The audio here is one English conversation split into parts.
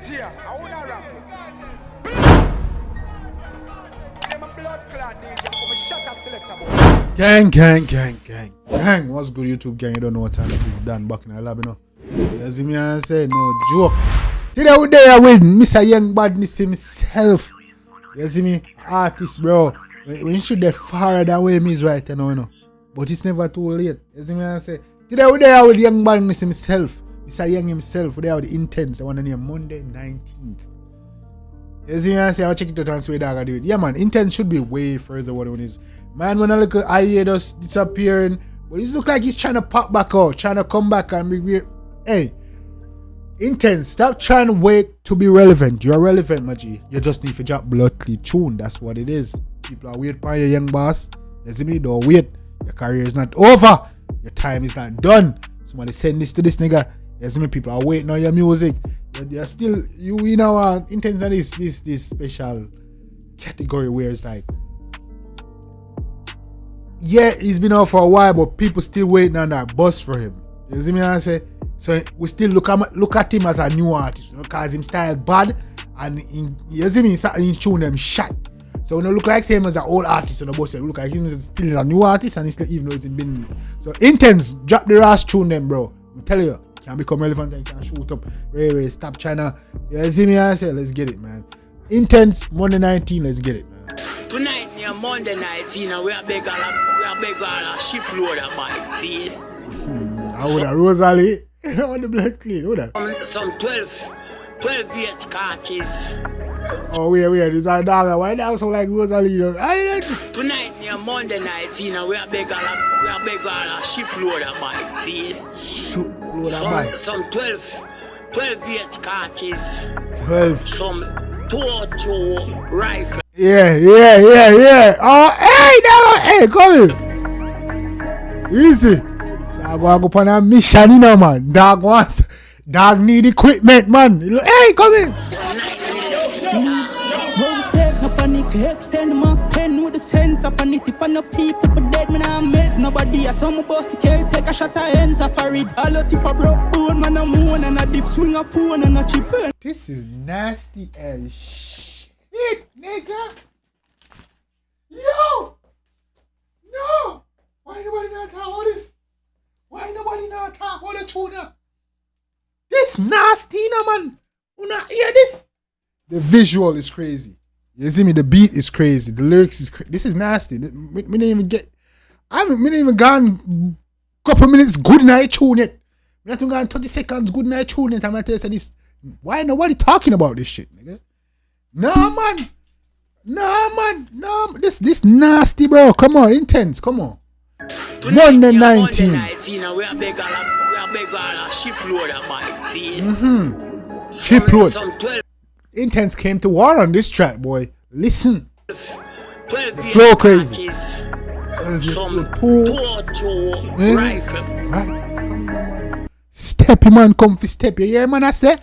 DJ, I wanna rap. I'm a blood clot DJ, I'm a shot selector boy. Gang. What's good, YouTube gang? You don't know what time it is. Dan back in the lab, you know. You see me and say, no joke. Today we there with Mr. Young Badness himself. You see me? Artist, bro. We should get farther than where me is right now, you know. But it's never too late. You see me and say, today we there with Young Badness himself. Mr. Young himself. We there with the Intence. I want to name Mondehh 9teenth. You see me and say, I'll check it out and see what I do it. Yeah, man. Intence should be way further what it is. Man, when I look at IA just disappearing, but it look like he's trying to pop back out, trying to come back and be weird. Hey, Intence, stop trying to wait to be relevant. You're relevant, my G. You just need to drop bloodly tune. That's what it is. People are waiting for your young boss. You see me? Don't wait. Your career is not over. Your time is not done. Somebody send this to this nigga. You see me? People are waiting on your music. You're still, you know, Intence on this special category where it's like, yeah, he's been out for a while, but people still waiting on that bus for him. You see me? I say, so we still look at him as a new artist, you know, cause him style bad, and you see me, in tune them shot. So when you look like same as an old artist on the bus, look like him still a new artist, and he's still, even though it's been. So Intence, drop the rash tune them, bro. I tell you, it can become relevant and can shoot up. Ray, stop trying to. You see me? I say, let's get it, man. Intence, Mondehh 9teenth, let's get it, man. Tonight, near Mondehh 9teenth, we are big all a shipload of bikes, see? I would have Rosalie on the black clean, would have? Some 12 car keys. Oh, wait, this is a dog. Why that so like Rosalie? Tonight, near Mondehh 9teenth, we are big all a shipload of bikes, see? Shipload of bikes? Some 12 car keys. 12. Some 202 rifle. Yeah. Oh, hey, come here. Easy. Dog want to go on a mission, you know, man. Dog need equipment, man. Hey, come in. No step, no panic, extend my pen with the sense of panic. If I know people for dead, man, I'm mates. Nobody, I saw my boss, can't take a shot, I enter for it. All the tip of broke bone, man, I'm moon and a dip, swing a phone and a chip. This is nasty as shit, nigga. Yo! No! Why nobody not talk about this? Why nobody not talk about the tune? This nasty, no, man. You not hear this? The visual is crazy. You see me? The beat is crazy. The lyrics is crazy. This is nasty. Me didn't even get. I haven't even gone couple minutes good night tune yet. Me not even gone 30 seconds good night tune yet. I'm gonna tell you this. Why nobody talking about this shit, nigga? Nah, man. No. This nasty, bro. Come on, Intence. Come on. Mondehh 9teenth. We are big all a shipload of bikes, see? Shipload. Some 12 Intence came to war on this track, boy. Listen. 12 The flow crazy. Some Two. 202 rifle. Right. Step, man. Come for step. You hear, man? I say.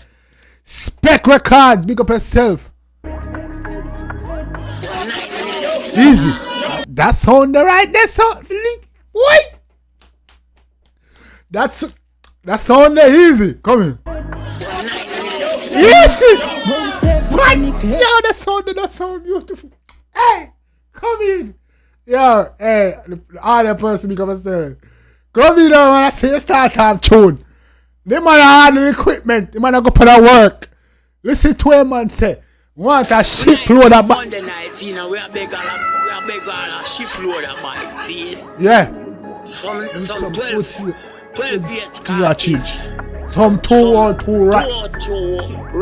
Spec Records. Big up yourself. Easy. That sound right there, sound. What? That sound there easy. Come in. Easy. What? Yo, that sound beautiful. Hey, come in. Yo, hey, all the person become a stereo. Come in now when I say you start to tune. They man have the equipment. They man go put a work. Listen to a man say. Want a shipload of bikes. Mondehh 9teenth, we are big all a shipload of bikes, see? Yeah. Some 12 car keys. Some 202 rifle.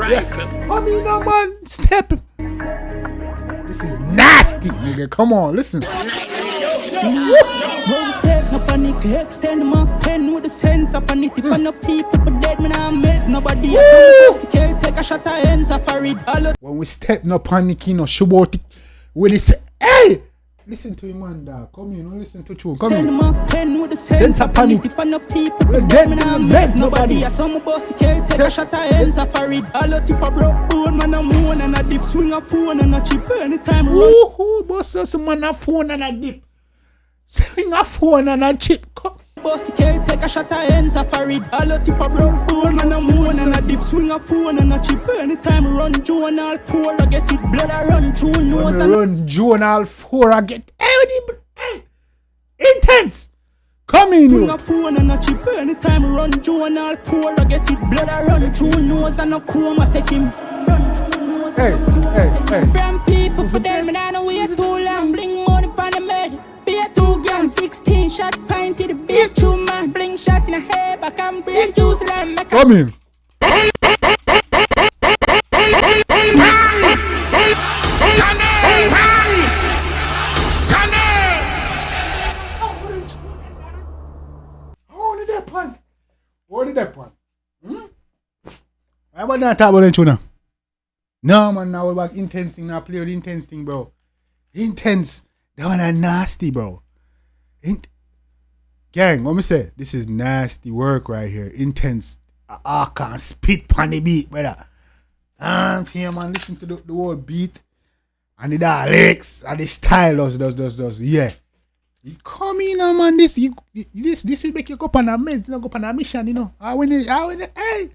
Yeah. Come in now, man. Step. This is nasty, nigga. Come on, listen. No step, no panic, extend my pen with the sense of panic. If I know people for dead, man, I'm mates. Nobody, I saw my boss, can't take a shot, I enter for it. When we step, no panic, you know, shubot it. When he say, hey! Listen to him, man, dog. Come in, listen to you. Come in. My pen with the sense of panic. If I know people for dead, man, I'm mates. Nobody, I saw my boss, can't take a shot, I enter for it. All the tip of broke bone, man, I'm moon and a dip, swing a phone and a chip. Anytime run. Woohoo, boss, some man a phone and a dip. Swing a phone and a chip. bossy can't take a shot, I enter for it. I love tip a broke bone and a moon and a dip. Swing a phone and a chip. Anytime run Joe and all four, I get it. Blood I run through nose and run Joe and all four, I get everything. Hey. Intence. Come in. Swing a phone and a chip. Anytime run Joe and all four, I get it. Blood I run through nose and a chroma take him. Hey. From people for them and I know we are too long. Bling money on the med. Beer 2 grams, 16 shot pint to the beer 2 man. Bling shot in the head, back and break juice and make come in. Hold that one. Why about not talk about that tuna? No man, now we're back Intence thing. Now play with the Intence thing, bro. Intence. That one are nasty, bro. Gang, what me say? This is nasty work right here. Intence. I can't spit on the beat, brother. Here, man, listen to the whole beat. And the lyrics. And the style does. Yeah. You come in, man. This will make you go on a med, go on a mission, you know. Hey.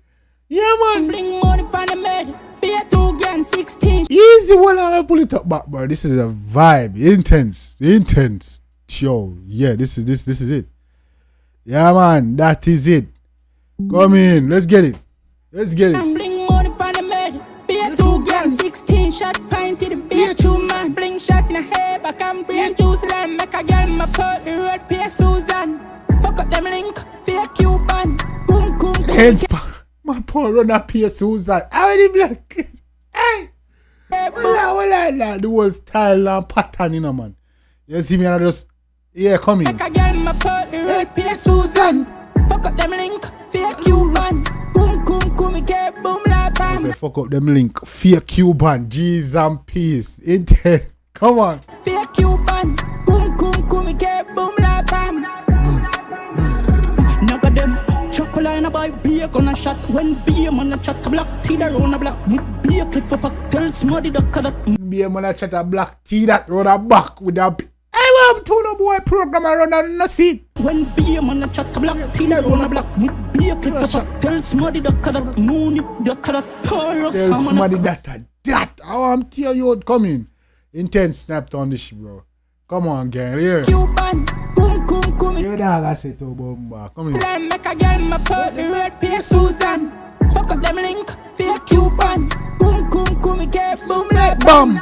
Yeah, man. Bling money on the med. Beer 2 grams, 16. Easy one, I pull it up back, bro. This is a vibe. Intence. Yo, yeah, this is it. Yeah, man, that is it. Come in, let's get it. Bling money on the med. Beer 2 grams, 16 shot pint to the beer 2 man. Bling shot in the head, back and break juice and make a girl my put the road pay Susan. Fuck up them link, fake Cuban. Kum. Heads my poor run up here, Susan. I already black. Hey. Well, the whole style and pattern, you know, man. You see me and I just, yeah, come in. Make a girl my put the road pay Susan. Fuck up them link, fake Cuban. Kum, get boom like bam. I say fuck up them link, fake Cuban, G's and peace. Intence, come on. Fake Cuban. Kum, get boom like bam. Naga them. Chop a line about beer gonna shot when beer man a chat a black tea that round a black with beer clip for fuck tell smuddy doctor that beer man a chat a black tea that round a back with a I want to know boy program around and no seat. When beer man a chat a black tea that round a black with beer clip for fuck tell smuddy doctor that moony doctor that Taurus tell smuddy that I want to tell you what coming. Intence snapped on this bro. Come on gang here. Cuban. Kum. You dog I say to bomba. Come here. Make a girl my put the red pay Susan. Fuck up them link. Fake Cuban. Kum. Get boom like bam.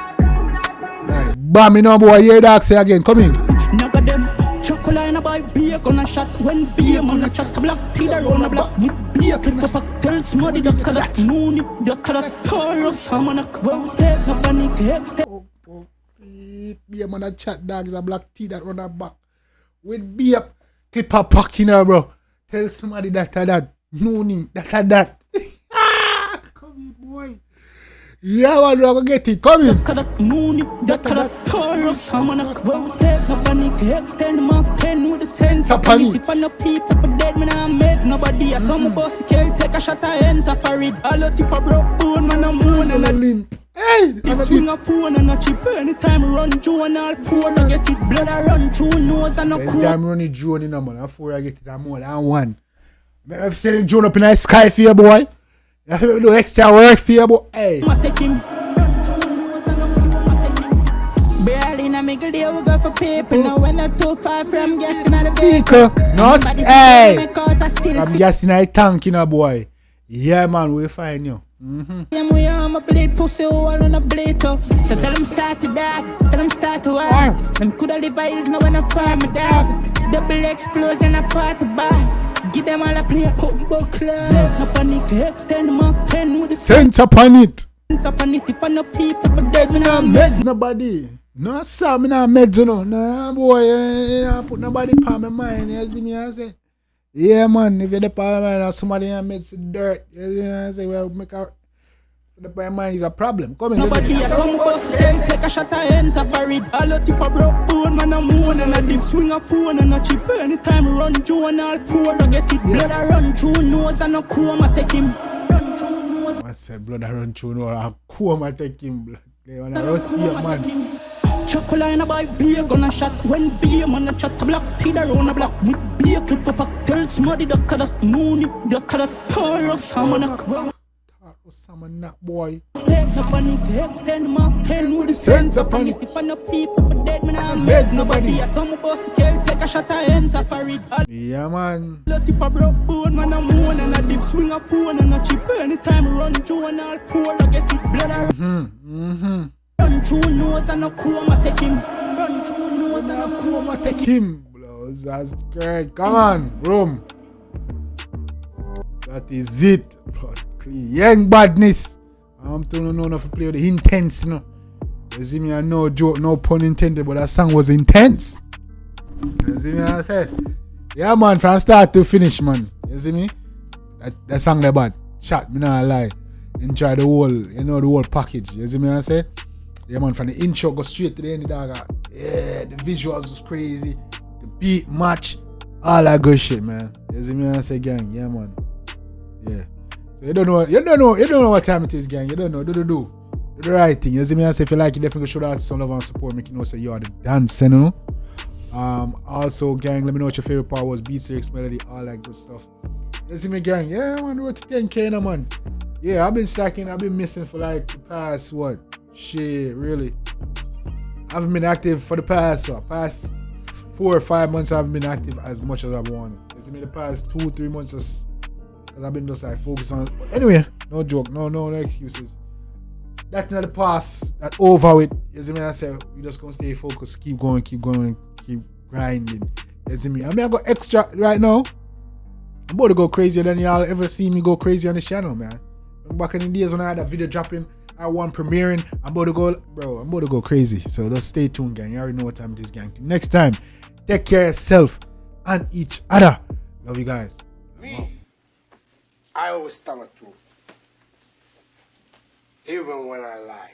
Like bam, you know boy. Hear dog say again. Come in. Naga them. Chop a line about beer gonna shot when beer man a chat a black tea that round a black with beer clip for fuck tell smuddy doctor that moony doctor that Taurus hammock. Well step up and extend. Beer man a chat dog is a black tea that run a back. With beer clip a pack in her, bro. Tell somebody that. No need that. Come in, boy. Yeah, man, we're gonna get it. Come in. That Taurus hammock. Well step up and extend my pen with the sense up on it. If I know people for dead, man, I'm meds. Nobody, I saw my bossy can't take a shot, I enter for it. I love tip a broke bone, man, I'm moon and a limp. Hey, it swing a phone and a chip. Anytime run Joe and all four, I get it. Blood I run through nose and a crow. Anytime run it Joe in a man, and four I get it, I'm more than one. I'm selling Joe up in the sky for you, boy. You have to do extra work for you, boy. Hey. I take him. Barely in a middle day, we go for people. Now we're not too far from guessing at the vehicle. No, hey. I'm guessing I tank, you know, boy. Yeah, man, we'll find you. We are a blade pussy all on a blade too. So tell them start to dog, tell them start to war. Them coulda live idols now when I farm a dog. Double explosion I fought the bar. Give them all a play book club. No panic, extend my pen with the sense upon it. Sense upon it. If I know people for dead, me nah meds nobody. No sir, me nah meds no. Nah boy, I put nobody on my mind. You see me I say. Yeah, man, if you're the power man, somebody made for dirt, you know, say, well, make a the power man is a problem. Come in, nobody has some boss can't take a shot, I enter for it. I love tip a broke bone, man, I'm moon and a dip. Swing a phone and a chip. Anytime run Joe and all four, I get it. Blood I run through nose and a chroma take him. I said, blood I run through nose and a chroma take him. They want to roast you, man. Chuckle line a buy beer, gonna shot when beer man a chat a block, teeth around a block with beer clip for cocktails, smuddy doctor that moony, doctor that Taurus, Hammock. Salmon nut boy. Step up on it, extend my pen with the sense up on it. If I know people for dead, man, I'm meds nobody. I saw my boss can't take a shot, I enter for it. Yeah, man. Lot of broke bone, man, I'm one and I dip swing a phone and a chip. Anytime I run through and all four, I get it blood. Run through nose and a coma take him. Run through nose and a coma take him. Blows, that's great. Come on, room. That is it. Young badness. I'm telling you, no, if you play with the Intence, you know. You see me, I no joke, no pun intended, but that song was intense. You see me, I said, yeah, man, from start to finish, man. You see me? That song that bad. Shot, me not lie. Enjoy the whole, you know, the whole package. You see me, I say? Yeah, man, from the intro go straight to the end, dog. Yeah, the visuals was crazy. The beat match. All that good shit, man. You see me, I say, gang, yeah, man. Yeah. So you don't know what time it is, gang. You don't know. Do the right thing. You see me? I say if you like it, definitely show out some love and support. Make you know so you are the dancing, you know. Also, gang, let me know what your favorite part was. Beats, lyrics, melody, all that good stuff. You see me, gang? Yeah, man, we're to 10K now, man. Yeah, I've been slacking. I've been missing for like the past what? Shit, really. I haven't been active for the past 4 or 5 months. I haven't been active as much as I wanted. You see me? The past 2-3 months just. Because I've been just like focused on it. But anyway, no joke, no excuses. That's not the past. That's over with. You see me? I say we just gonna stay focused, keep going, keep grinding. You see me? I mean, I got extra right now. I'm about to go crazier than y'all ever see me go crazy on this channel, man. Back in the days when I had that video dropping, I one premiering. I'm about to go crazy. So just stay tuned, gang. You already know what time it is, gang. Next time, take care of yourself and each other. Love you guys. Me, I always tell the truth. Even when I lie.